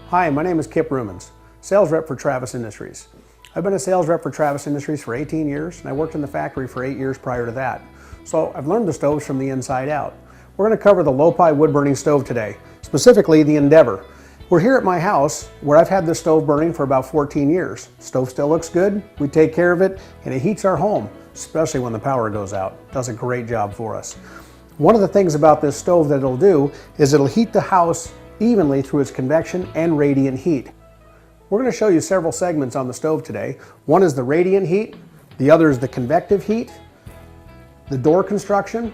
Hi, my name is Kip Rumens, sales rep for Travis Industries. I've been a sales rep for Travis Industries for 18 years, and I worked in the factory for 8 years prior to that. So I've learned the stoves from the inside out. We're going to cover the Lopi wood burning stove today, specifically the Endeavor. We're here at my house where I've had this stove burning for about 14 years. The stove still looks good, we take care of it, and it heats our home, especially when the power goes out. It does a great job for us. One of the things about this stove that it'll do is it'll heat the house evenly through its convection and radiant heat. We're going to show you several segments on the stove today. One is the radiant heat, the other is the convective heat, the door construction,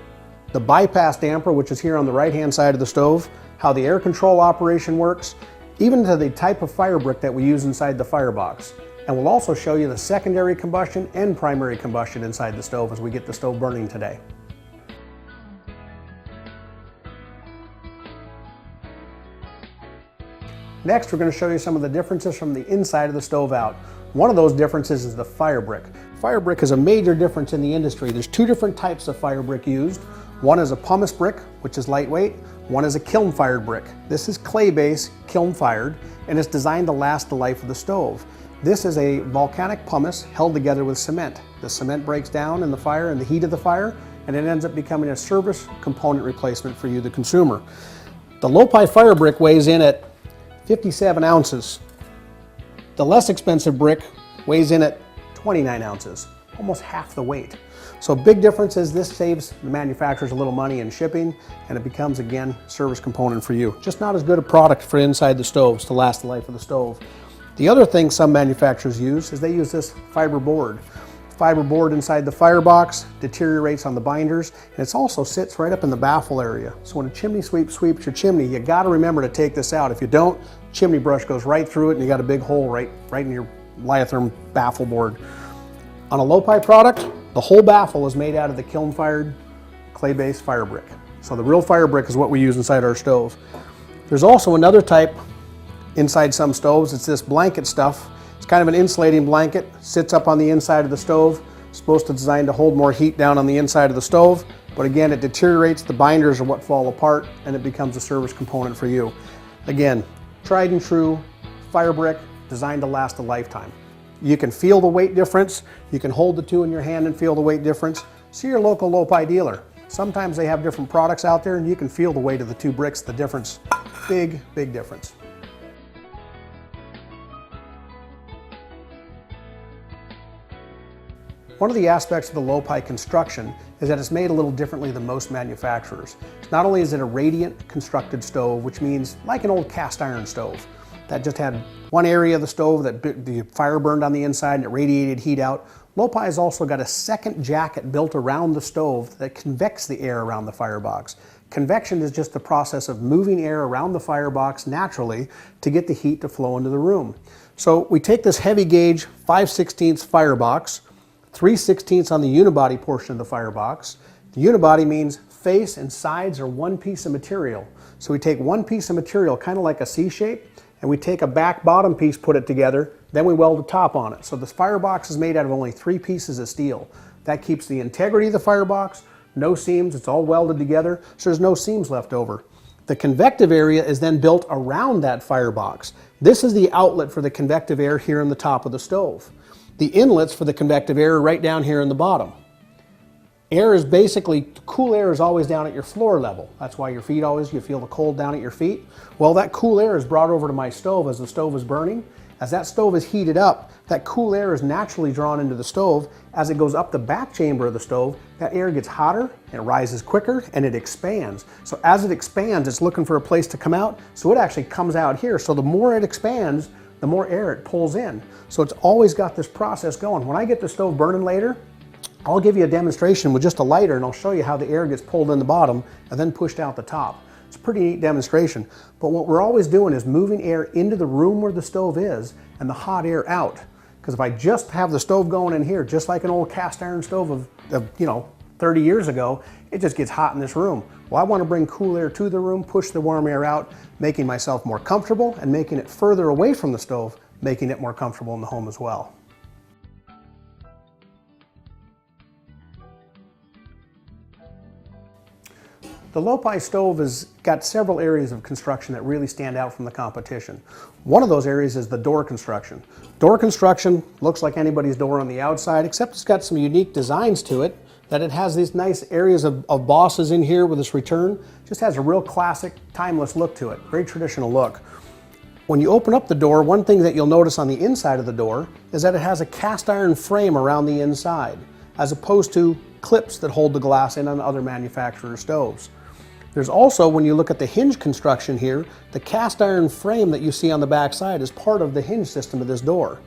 the bypass damper, which is here on the right hand side of the stove, how the air control operation works, even to the type of fire brick that we use inside the firebox. And we'll also show you the secondary combustion and primary combustion inside the stove as we get the stove burning today. Next, we're going to show you some of the differences from the inside of the stove out. One of those differences is the fire brick. Fire brick is a major difference in the industry. There's two different types of fire brick used. One is a pumice brick, which is lightweight. One is a kiln-fired brick. This is clay-based, kiln-fired, and it's designed to last the life of the stove. This is a volcanic pumice held together with cement. The cement breaks down in the fire and the heat of the fire, and it ends up becoming a service component replacement for you, the consumer. The Lopi fire brick weighs in at 57 ounces. The less expensive brick weighs in at 29 ounces, almost half the weight. So big difference is this saves the manufacturers a little money in shipping, and it becomes, again, service component for you. Just not as good a product for inside the stoves to last the life of the stove. The other thing some manufacturers use is they use this fiber board. Fiber board inside the firebox deteriorates on the binders, and it also sits right up in the baffle area. So when a chimney sweep sweeps your chimney, you got to remember to take this out. If you don't, chimney brush goes right through it and you got a big hole right in your lithium baffle board. On a Lopi product, the whole baffle is made out of the kiln-fired clay-based fire brick. So the real fire brick is what we use inside our stove. There's also another type inside some stoves. It's this blanket stuff. It's kind of an insulating blanket, sits up on the inside of the stove. It's supposed to design to hold more heat down on the inside of the stove, but again, it deteriorates. The binders are what fall apart, and it becomes a service component for you. Again, tried and true fire brick, designed to last a lifetime. You can feel the weight difference. You can hold the two in your hand and feel the weight difference. See your local Lopi dealer. Sometimes they have different products out there, and you can feel the weight of the two bricks, the difference. Big, big difference. One of the aspects of the Lopi construction is that it's made a little differently than most manufacturers. Not only is it a radiant constructed stove, which means like an old cast iron stove that just had one area of the stove that the fire burned on the inside and it radiated heat out. Lopi has also got a second jacket built around the stove that convects the air around the firebox. Convection is just the process of moving air around the firebox naturally to get the heat to flow into the room. So we take this heavy gauge 5/16 firebox, 3/16 on the unibody portion of the firebox. The unibody means face and sides are one piece of material. So we take one piece of material, kind of like a C shape, and we take a back bottom piece, put it together, then we weld the top on it. So this firebox is made out of only 3 pieces of steel. That keeps the integrity of the firebox, no seams, it's all welded together, so there's no seams left over. The convective area is then built around that firebox. This is the outlet for the convective air here in the top of the stove. The inlets for the convective air are right down here in the bottom. Air is basically, cool air is always down at your floor level. That's why you feel the cold down at your feet. Well, that cool air is brought over to my stove as the stove is burning. As that stove is heated up, that cool air is naturally drawn into the stove. As it goes up the back chamber of the stove, that air gets hotter, and it rises quicker, and it expands. So as it expands, it's looking for a place to come out, so it actually comes out here. So the more it expands, the more air it pulls in. So it's always got this process going. When I get the stove burning later, I'll give you a demonstration with just a lighter, and I'll show you how the air gets pulled in the bottom and then pushed out the top. It's a pretty neat demonstration. But what we're always doing is moving air into the room where the stove is and the hot air out. Because if I just have the stove going in here, just like an old cast iron stove of 30 years ago, it just gets hot in this room. Well, I want to bring cool air to the room, push the warm air out, making myself more comfortable and making it further away from the stove, making it more comfortable in the home as well. The Lopi stove has got several areas of construction that really stand out from the competition. One of those areas is the door construction. Door construction looks like anybody's door on the outside, except it's got some unique designs to it, that it has these nice areas of bosses in here with this return. Just has a real classic, timeless look to it, very traditional look. When you open up the door, one thing that you'll notice on the inside of the door is that it has a cast iron frame around the inside, as opposed to clips that hold the glass in on other manufacturer stoves. There's also, when you look at the hinge construction here, the cast iron frame that you see on the back side is part of the hinge system of this door.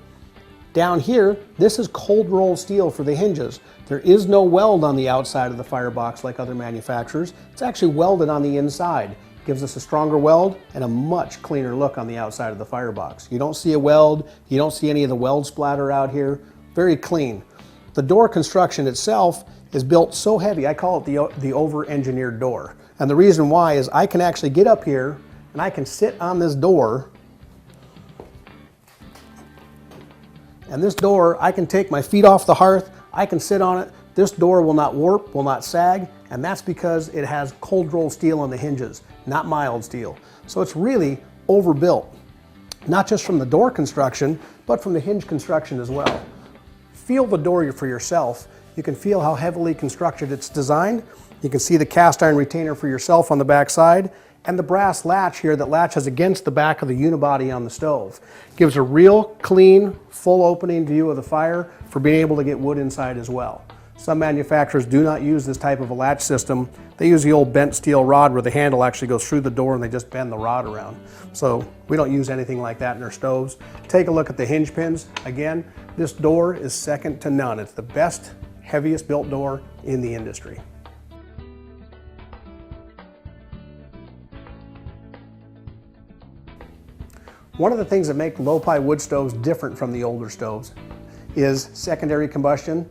Down here, this is cold rolled steel for the hinges. There is no weld on the outside of the firebox like other manufacturers. It's actually welded on the inside. Gives us a stronger weld and a much cleaner look on the outside of the firebox. You don't see a weld, you don't see any of the weld splatter out here. Very clean. The door construction itself is built so heavy, I call it the over-engineered door. And the reason why is I can actually get up here and I can sit on this door. And this door, I can take my feet off the hearth, I can sit on it. This door will not warp, will not sag, and that's because it has cold roll steel on the hinges, not mild steel. So it's really overbuilt, not just from the door construction, but from the hinge construction as well. Feel the door for yourself. You can feel how heavily constructed it's designed. You can see the cast iron retainer for yourself on the back side, and the brass latch here that latches against the back of the unibody on the stove. Gives a real clean, full opening view of the fire for being able to get wood inside as well. Some manufacturers do not use this type of a latch system. They use the old bent steel rod where the handle actually goes through the door and they just bend the rod around. So we don't use anything like that in our stoves. Take a look at the hinge pins. Again, this door is second to none. It's the best, heaviest built door in the industry. One of the things that make Lopi wood stoves different from the older stoves is secondary combustion.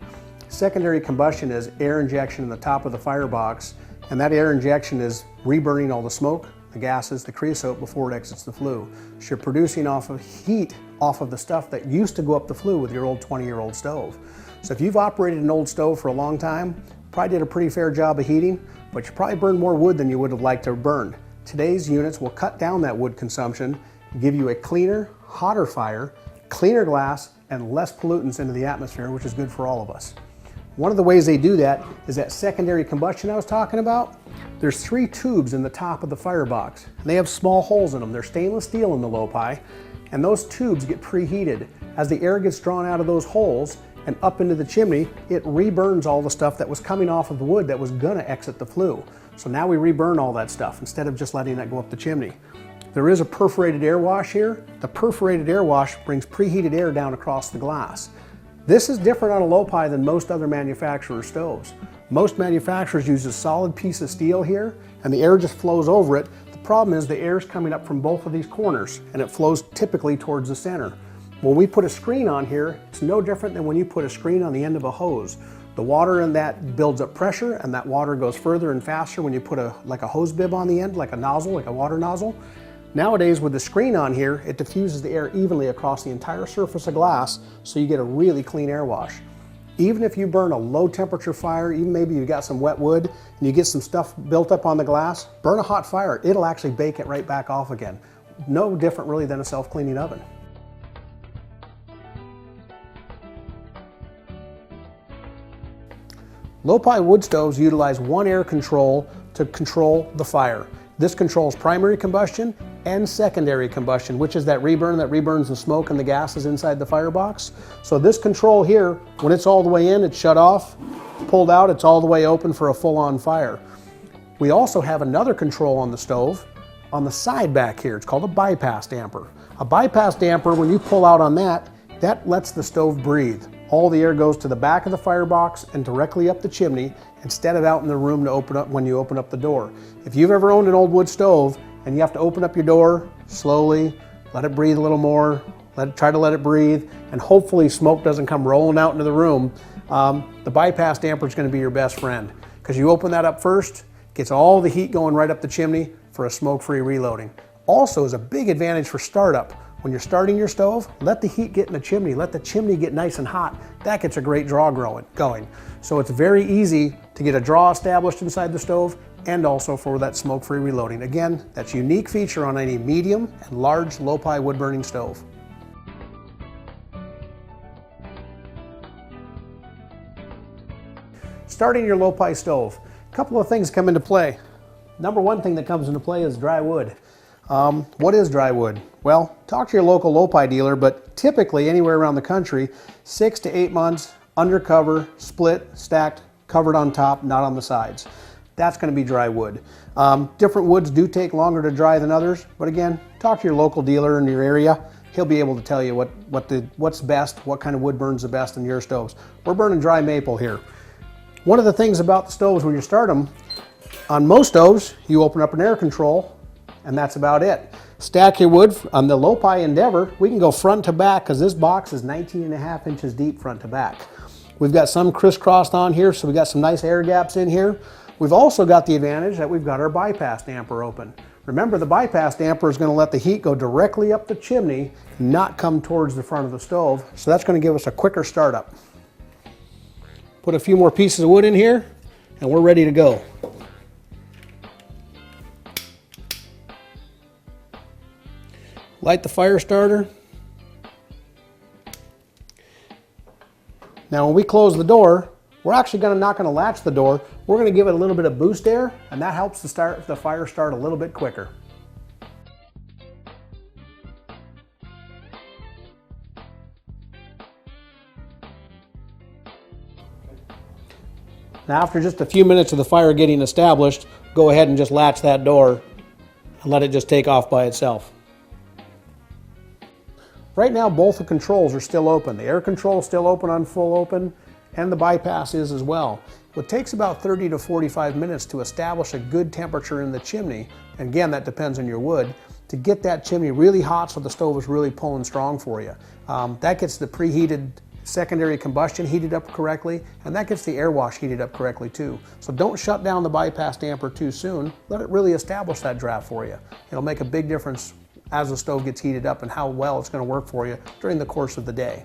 Secondary combustion is air injection in the top of the firebox, and that air injection is reburning all the smoke, the gases, the creosote before it exits the flue. So you're producing off of heat off of the stuff that used to go up the flue with your old 20-year-old stove. So if you've operated an old stove for a long time, probably did a pretty fair job of heating, but you probably burned more wood than you would have liked to have burned. Today's units will cut down that wood consumption, give you a cleaner, hotter fire, cleaner glass, and less pollutants into the atmosphere, which is good for all of us. One of the ways they do that is that secondary combustion I was talking about. There's 3 tubes in the top of the firebox, and they have small holes in them. They're stainless steel in the Lopi, and those tubes get preheated. As the air gets drawn out of those holes and up into the chimney, it reburns all the stuff that was coming off of the wood that was gonna exit the flue. So now we reburn all that stuff instead of just letting that go up the chimney. There is a perforated air wash here. The perforated air wash brings preheated air down across the glass. This is different on a Lopi than most other manufacturer stoves. Most manufacturers use a solid piece of steel here and the air just flows over it. The problem is the air is coming up from both of these corners and it flows typically towards the center. When we put a screen on here, it's no different than when you put a screen on the end of a hose. The water in that builds up pressure and that water goes further and faster when you put like a hose bib on the end, like a nozzle, like a water nozzle. Nowadays with the screen on here, it diffuses the air evenly across the entire surface of glass so you get a really clean air wash. Even if you burn a low temperature fire, even maybe you got some wet wood and you get some stuff built up on the glass, burn a hot fire, it'll actually bake it right back off again. No different really than a self-cleaning oven. Lopi wood stoves utilize one air control to control the fire. This controls primary combustion and secondary combustion, which is that reburn that reburns the smoke and the gases inside the firebox. So this control here, when it's all the way in, it's shut off, pulled out, it's all the way open for a full-on fire. We also have another control on the stove on the side back here. It's called a bypass damper. A bypass damper, when you pull out on that, that lets the stove breathe. All the air goes to the back of the firebox and directly up the chimney instead of out in the room to open up when you open up the door. If you've ever owned an old wood stove and you have to open up your door slowly, let it breathe a little more, try to let it breathe, and hopefully smoke doesn't come rolling out into the room, the bypass damper is going to be your best friend. Because you open that up first, gets all the heat going right up the chimney for a smoke-free reloading. Also is a big advantage for startup. When you're starting your stove, let the heat get in the chimney, let the chimney get nice and hot. That gets a great draw going. So it's very easy to get a draw established inside the stove and also for that smoke-free reloading. Again, that's a unique feature on any medium and large low-pie wood-burning stove. Starting your low-pie stove, a couple of things come into play. Number one thing that comes into play is dry wood. What is dry wood? Well, talk to your local low-pie dealer, but typically anywhere around the country, 6 to 8 months, undercover, split, stacked, covered on top, not on the sides. That's going to be dry wood. Different woods do take longer to dry than others, but again, talk to your local dealer in your area. He'll be able to tell you what's best, what kind of wood burns the best in your stoves. We're burning dry maple here. One of the things about the stoves when you start them, on most stoves, you open up an air control, and that's about it. Stack your wood. On the low-pie Endeavor, we can go front to back because this box is 19.5 inches deep front to back. We've got some crisscrossed on here, so we've got some nice air gaps in here. We've also got the advantage that we've got our bypass damper open. Remember, the bypass damper is going to let the heat go directly up the chimney, not come towards the front of the stove, so that's going to give us a quicker startup. Put a few more pieces of wood in here, and we're ready to go. Light the fire starter. Now when we close the door, we're actually not going to latch the door. We're going to give it a little bit of boost air, and that helps the fire start a little bit quicker. Now after just a few minutes of the fire getting established, go ahead and just latch that door and let it just take off by itself. Right now, both the controls are still open. The air control is still open on full open, and the bypass is as well. It takes about 30 to 45 minutes to establish a good temperature in the chimney. And again, that depends on your wood, to get that chimney really hot so the stove is really pulling strong for you. That gets the preheated secondary combustion heated up correctly, and that gets the air wash heated up correctly too. So don't shut down the bypass damper too soon. Let it really establish that draft for you. It'll make a big difference as the stove gets heated up and how well it's going to work for you during the course of the day.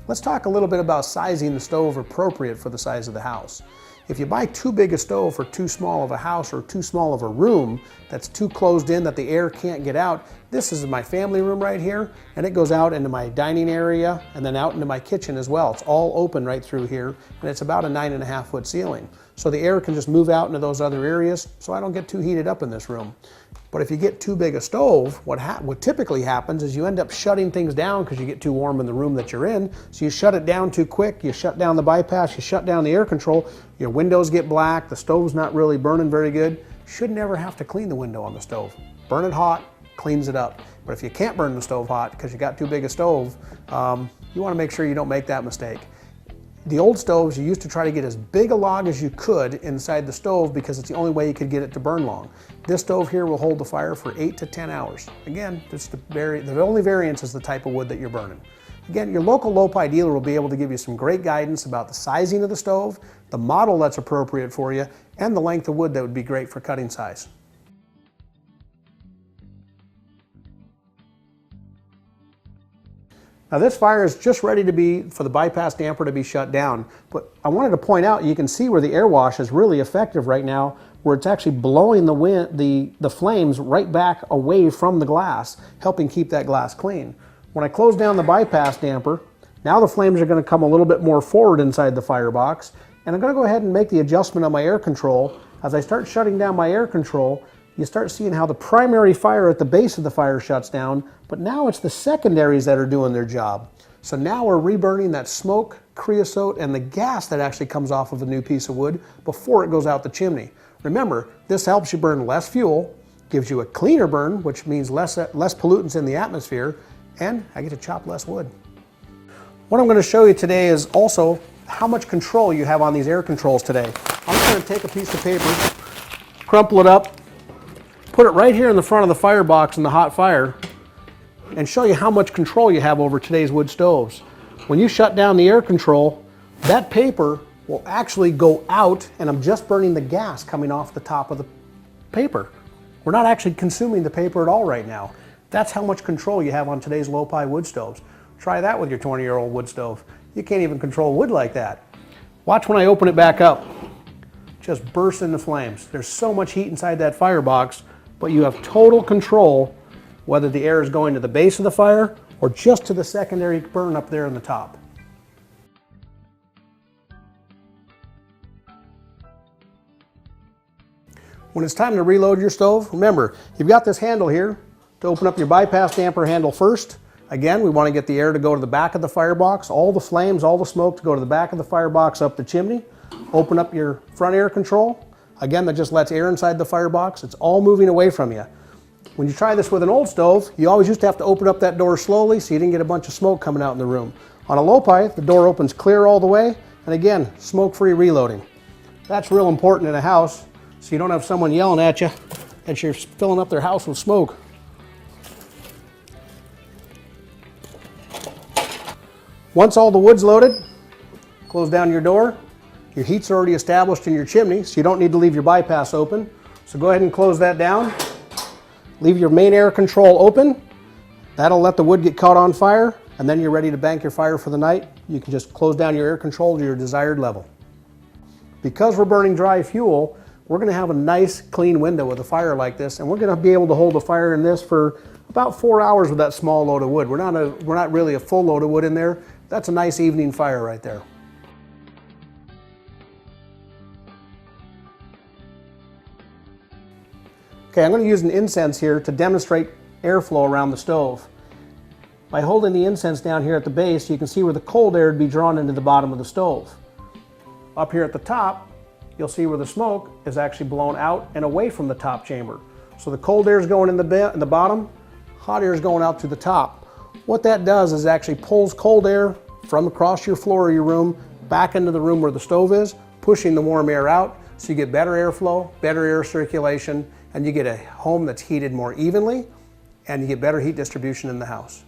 Let's talk a little bit about sizing the stove appropriate for the size of the house. If you buy too big a stove for too small of a house or too small of a room that's too closed in that the air can't get out, this is my family room right here, and it goes out into my dining area and then out into my kitchen as well. It's all open right through here, and it's about a 9.5 foot ceiling. So the air can just move out into those other areas so I don't get too heated up in this room. But if you get too big a stove, what typically happens is you end up shutting things down because you get too warm in the room that you're in. So you shut it down too quick, you shut down the bypass, you shut down the air control, your windows get black, the stove's not really burning very good. You should never have to clean the window on the stove. Burn it hot, cleans it up. But if you can't burn the stove hot because you got too big a stove, you want to make sure you don't make that mistake. The old stoves, you used to try to get as big a log as you could inside the stove because it's the only way you could get it to burn long. This stove here will hold the fire for 8 to 10 hours. Again, the only variance is the type of wood that you're burning. Again, your local low-pie dealer will be able to give you some great guidance about the sizing of the stove, the model that's appropriate for you, and the length of wood that would be great for cutting size. Now this fire is just ready for the bypass damper to be shut down, but I wanted to point out, you can see where the air wash is really effective right now, where it's actually blowing the flames right back away from the glass, helping keep that glass clean. When I close down the bypass damper, now the flames are going to come a little bit more forward inside the firebox, and I'm going to go ahead and make the adjustment on my air control. As I start shutting down my air control, you start seeing how the primary fire at the base of the fire shuts down, but now it's the secondaries that are doing their job. So now we're reburning that smoke, creosote, and the gas that actually comes off of a new piece of wood before it goes out the chimney. Remember, this helps you burn less fuel, gives you a cleaner burn, which means less pollutants in the atmosphere, and I get to chop less wood. What I'm going to show you today is also how much control you have on these air controls today. I'm just going to take a piece of paper, crumple it up, put it right here in the front of the firebox in the hot fire, and show you how much control you have over today's wood stoves. When you shut down the air control, that paper will actually go out, and I'm just burning the gas coming off the top of the paper. We're not actually consuming the paper at all right now. That's how much control you have on today's low-pie wood stoves. Try that with your 20-year-old wood stove. You can't even control wood like that. Watch when I open it back up. Just bursts into flames. There's so much heat inside that firebox, but you have total control whether the air is going to the base of the fire or just to the secondary burn up there in the top. When it's time to reload your stove, remember, you've got this handle here to open up your bypass damper handle first. Again, we want to get the air to go to the back of the firebox, all the flames, all the smoke to go to the back of the firebox up the chimney. Open up your front air control. Again, that just lets air inside the firebox. It's all moving away from you. When you try this with an old stove, you always used to have to open up that door slowly so you didn't get a bunch of smoke coming out in the room. On a Lopi, the door opens clear all the way, and again, smoke-free reloading. That's real important in a house, so you don't have someone yelling at you as you're filling up their house with smoke. Once all the wood's loaded, close down your door. Your heat's already established in your chimney, so you don't need to leave your bypass open. So go ahead and close that down. Leave your main air control open. That'll let the wood get caught on fire, and then you're ready to bank your fire for the night. You can just close down your air control to your desired level. Because we're burning dry fuel, we're going to have a nice clean window with a fire like this, and we're going to be able to hold a fire in this for about 4 hours with that small load of wood. We're not really a full load of wood in there. That's a nice evening fire right there. Okay, I'm going to use an incense here to demonstrate airflow around the stove. By holding the incense down here at the base, you can see where the cold air would be drawn into the bottom of the stove. Up here at the top, you'll see where the smoke is actually blown out and away from the top chamber. So the cold air is going in the bottom, hot air is going out through the top. What that does is actually pulls cold air from across your floor of your room back into the room where the stove is, pushing the warm air out, so you get better airflow, better air circulation, and you get a home that's heated more evenly, and you get better heat distribution in the house.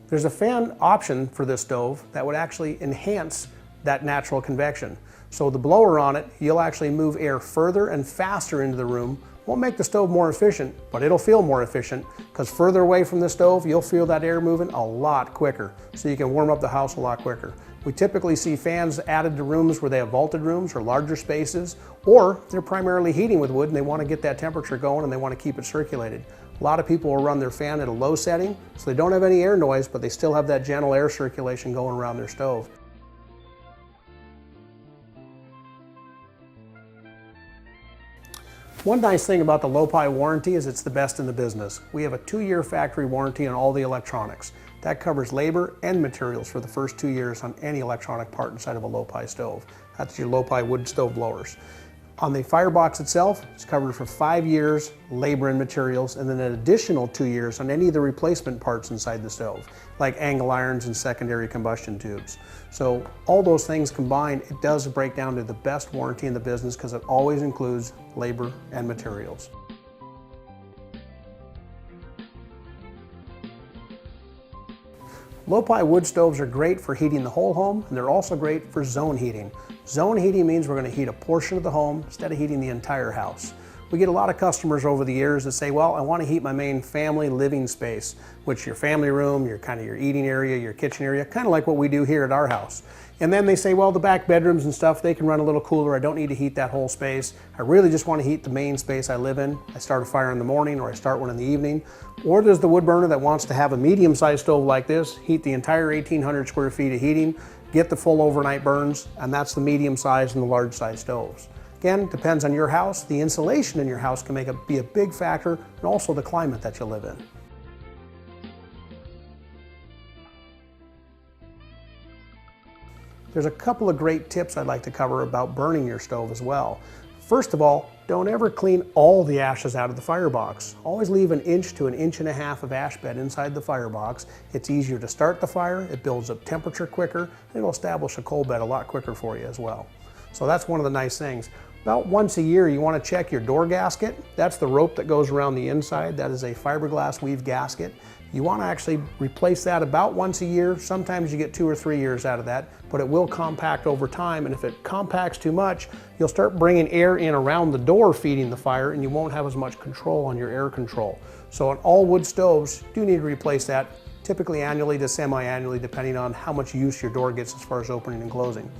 There's a fan option for this stove that would actually enhance that natural convection. So the blower on it, you'll actually move air further and faster into the room. Won't make the stove more efficient, but it'll feel more efficient, because further away from the stove, you'll feel that air moving a lot quicker, so you can warm up the house a lot quicker. We typically see fans added to rooms where they have vaulted rooms or larger spaces, or they're primarily heating with wood and they want to get that temperature going and they want to keep it circulated. A lot of people will run their fan at a low setting, so they don't have any air noise, but they still have that gentle air circulation going around their stove. One nice thing about the Lopi warranty is it's the best in the business. We have a 2-year factory warranty on all the electronics. That covers labor and materials for the first 2 years on any electronic part inside of a Lopi stove. That's your Lopi wood stove blowers. On the firebox itself, it's covered for 5 years, labor and materials, and then an additional 2 years on any of the replacement parts inside the stove, like angle irons and secondary combustion tubes. So all those things combined, it does break down to the best warranty in the business because it always includes labor and materials. Lopi wood stoves are great for heating the whole home, and they're also great for zone heating. Zone heating means we're going to heat a portion of the home instead of heating the entire house. We get a lot of customers over the years that say, well, I want to heat my main family living space, which your family room, your eating area, your kitchen area, kind of like what we do here at our house. And then they say, well, the back bedrooms and stuff, they can run a little cooler. I don't need to heat that whole space. I really just want to heat the main space I live in. I start a fire in the morning or I start one in the evening. Or there's the wood burner that wants to have a medium-sized stove like this, heat the entire 1,800 square feet of heating, get the full overnight burns, and that's the medium-sized and the large-sized stoves. Again, depends on your house. The insulation in your house can be a big factor, and also the climate that you live in. There's a couple of great tips I'd like to cover about burning your stove as well. First of all, don't ever clean all the ashes out of the firebox. Always leave 1 inch to 1.5 inches of ash bed inside the firebox. It's easier to start the fire, it builds up temperature quicker, and it'll establish a coal bed a lot quicker for you as well. So that's one of the nice things. About once a year, you want to check your door gasket. That's the rope that goes around the inside. That is a fiberglass weave gasket. You want to actually replace that about once a year. Sometimes you get 2 or 3 years out of that, but it will compact over time. And if it compacts too much, you'll start bringing air in around the door feeding the fire, and you won't have as much control on your air control. So on all wood stoves, you do need to replace that typically annually to semi-annually, depending on how much use your door gets as far as opening and closing.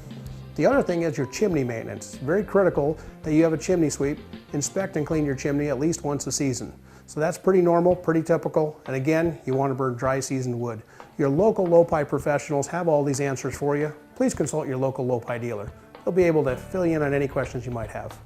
The other thing is your chimney maintenance. It's very critical that you have a chimney sweep. Inspect and clean your chimney at least once a season. So that's pretty normal, pretty typical, and again, you want to burn dry seasoned wood. Your local Lopi professionals have all these answers for you. Please consult your local Lopi dealer. They'll be able to fill you in on any questions you might have.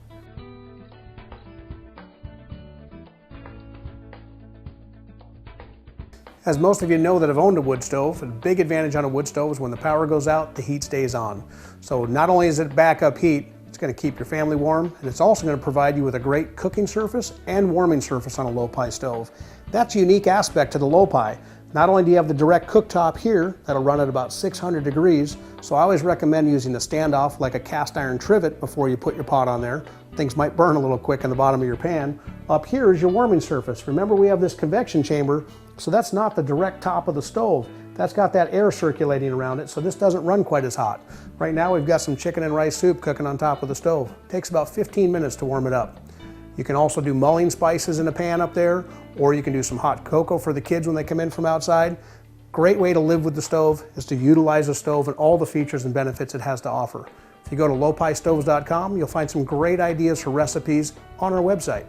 As most of you know that have owned a wood stove, a big advantage on a wood stove is when the power goes out, the heat stays on. So not only is it backup heat, it's going to keep your family warm, and it's also going to provide you with a great cooking surface and warming surface on a Lopi stove. That's a unique aspect to the Lopi. Not only do you have the direct cooktop here that'll run at about 600 degrees, so I always recommend using a standoff like a cast iron trivet before you put your pot on there. Things might burn a little quick in the bottom of your pan. Up here is your warming surface. Remember, we have this convection chamber, so that's not the direct top of the stove. That's got that air circulating around it, so this doesn't run quite as hot. Right now we've got some chicken and rice soup cooking on top of the stove. It takes about 15 minutes to warm it up. You can also do mulling spices in a pan up there, or you can do some hot cocoa for the kids when they come in from outside. Great way to live with the stove is to utilize the stove and all the features and benefits it has to offer. If you go to lopistoves.com, you'll find some great ideas for recipes on our website.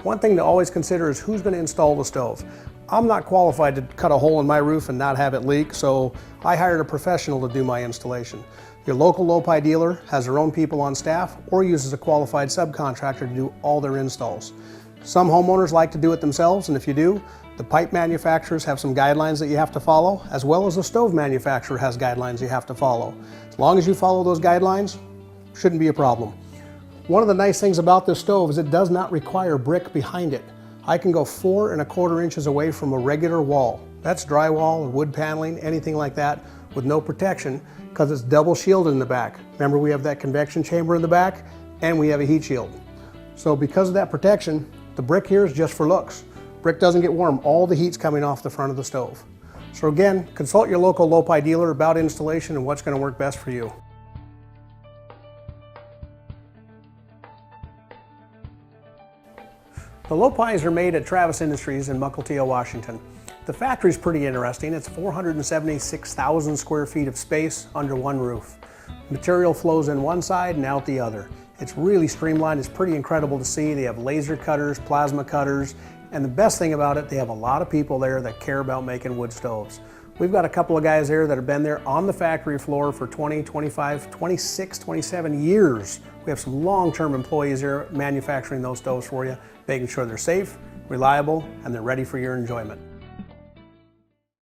One thing to always consider is who's going to install the stove. I'm not qualified to cut a hole in my roof and not have it leak, so I hired a professional to do my installation. Your local Lopi dealer has their own people on staff or uses a qualified subcontractor to do all their installs. Some homeowners like to do it themselves, and if you do, the pipe manufacturers have some guidelines that you have to follow, as well as the stove manufacturer has guidelines you have to follow. As long as you follow those guidelines, shouldn't be a problem. One of the nice things about this stove is it does not require brick behind it. I can go 4 1/4 inches away from a regular wall. That's drywall or wood paneling, anything like that, with no protection, because it's double shielded in the back. Remember, we have that convection chamber in the back, and we have a heat shield. So because of that protection, the brick here is just for looks. Brick doesn't get warm. All the heat's coming off the front of the stove. So again, consult your local Lopi dealer about installation and what's going to work best for you. The Lopis are made at Travis Industries in Mukilteo, Washington. The factory's pretty interesting. It's 476,000 square feet of space under one roof. Material flows in one side and out the other. It's really streamlined. It's pretty incredible to see. They have laser cutters, plasma cutters, and the best thing about it, they have a lot of people there that care about making wood stoves. We've got a couple of guys there that have been there on the factory floor for 20, 25, 26, 27 years. We have some long-term employees there manufacturing those stoves for you, making sure they're safe, reliable, and they're ready for your enjoyment.